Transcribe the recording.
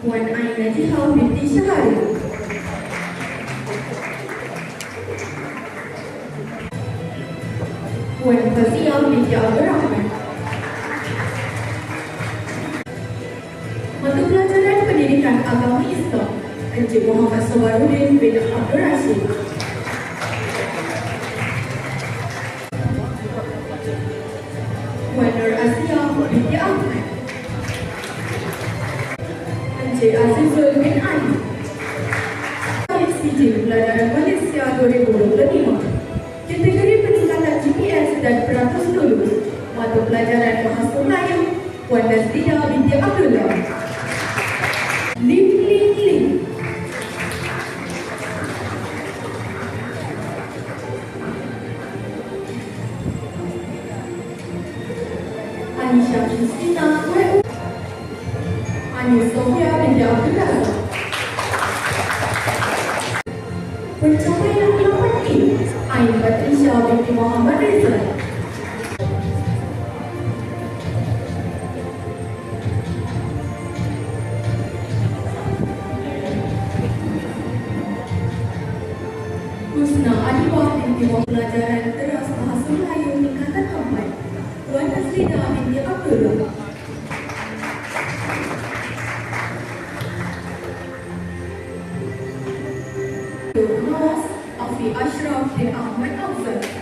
Puan Aina Jihau binti Syahari. Puan Fazia binti Abdul Rahman. Mata Pelajaran Pendidikan Agama Islam Encik Muhammad Sawarudin bin Abdul Rashid. Puan Nur Asia binti Ahmad. Encik Azizul bin Ali. ISCJ Pelajaran Malaysia 2025. Kategori peningkatan GPS dan peratus lulus. Mata Pelajaran Bahasa Melayu Puan Nazrina binti Abdullah. Lim Lim Lim. Anisha Kristina W. Anis Sofia binti Abdul Razak. Pencapaian 8E Ain Batrisha binti Muhammad Rizal. Husna Adibah binti Pelajaran Teras Bahasa Melayu tingkatan 4. Puan Nazrina binti Abdullah. Mas Afi Ashraf bin Ahmad Afzal.